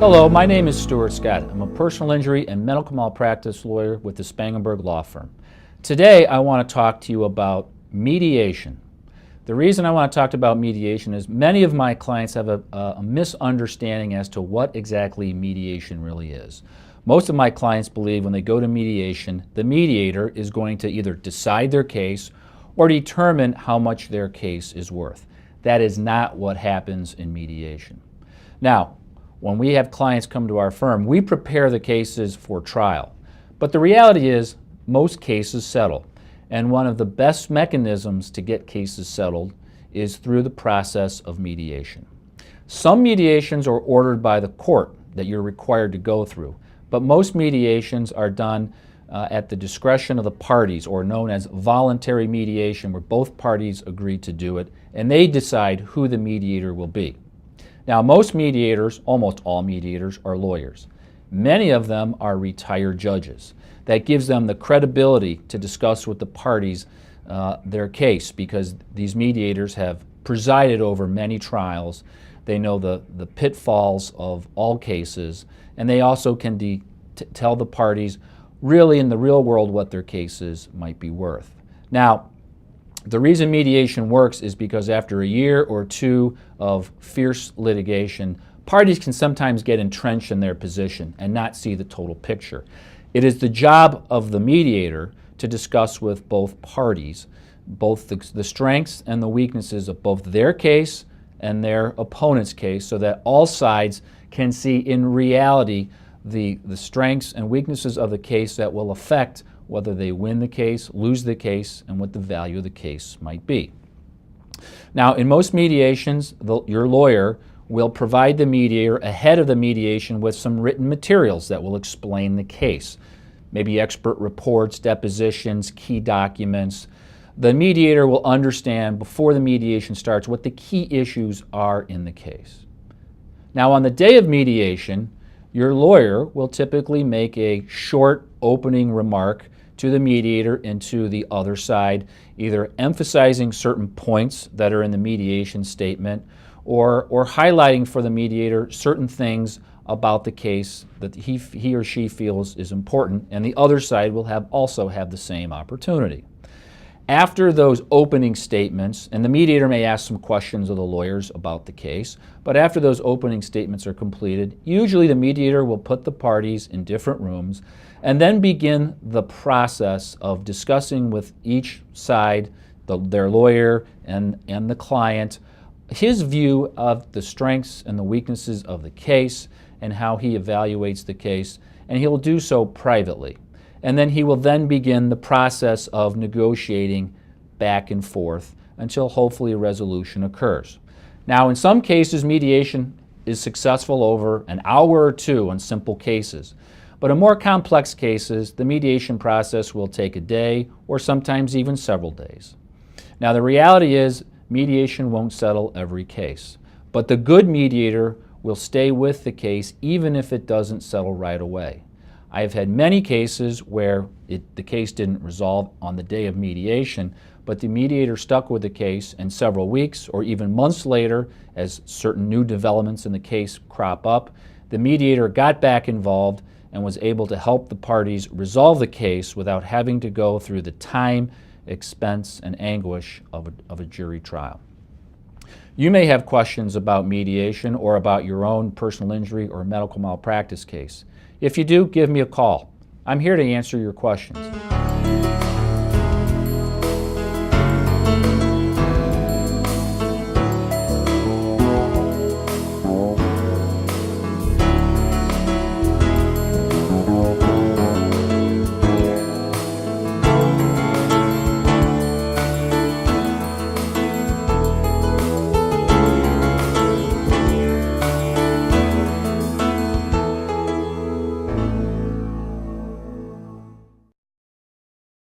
Hello, my name is Stuart Scott. I'm a personal injury and medical malpractice lawyer with the Spangenberg law firm. Today I want to talk to you about mediation. The reason I want to talk about mediation is many of my clients have a misunderstanding as to what exactly mediation really is. Most of my clients believe when they go to mediation, the mediator is going to either decide their case or determine how much their case is worth. That is not what happens in mediation. Now, when we have clients come to our firm, we prepare the cases for trial. But the reality is most cases settle. And one of the best mechanisms to get cases settled is through the process of mediation. Some mediations are ordered by the court that you're required to go through, but most mediations are done at the discretion of the parties, or known as voluntary mediation, where both parties agree to do it, and they decide who the mediator will be. Now, most mediators, almost all mediators, are lawyers. Many of them are retired judges. That gives them the credibility to discuss with the parties their case, because these mediators have presided over many trials. They know the pitfalls of all cases, and they also can tell the parties really in the real world what their cases might be worth. Now, the reason mediation works is because after a year or two of fierce litigation, parties can sometimes get entrenched in their position and not see the total picture. It is the job of the mediator to discuss with both parties both the strengths and the weaknesses of both their case and their opponent's case, so that all sides can see in reality the strengths and weaknesses of the case that will affect whether they win the case, lose the case, and what the value of the case might be. Now, in most mediations, your lawyer will provide the mediator ahead of the mediation with some written materials that will explain the case. Maybe expert reports, depositions, key documents. The mediator will understand before the mediation starts what the key issues are in the case. Now, on the day of mediation, your lawyer will typically make a short opening remark to the mediator and to the other side, either emphasizing certain points that are in the mediation statement or highlighting for the mediator certain things about the case that he or she feels is important, and the other side will also have the same opportunity. After those opening statements, and the mediator may ask some questions of the lawyers about the case, but after those opening statements are completed, usually the mediator will put the parties in different rooms and then begin the process of discussing with each side, their lawyer and the client, his view of the strengths and the weaknesses of the case and how he evaluates the case, and he'll do so privately. And then he will then begin the process of negotiating back and forth until hopefully a resolution occurs. Now, in some cases, mediation is successful over an hour or two on simple cases. But in more complex cases, the mediation process will take a day or sometimes even several days. Now, the reality is mediation won't settle every case, but the good mediator will stay with the case even if it doesn't settle right away. I have had many cases where the case didn't resolve on the day of mediation, but the mediator stuck with the case, and several weeks or even months later, as certain new developments in the case crop up, the mediator got back involved and was able to help the parties resolve the case without having to go through the time, expense, and anguish of a jury trial. You may have questions about mediation or about your own personal injury or medical malpractice case. If you do, give me a call. I'm here to answer your questions.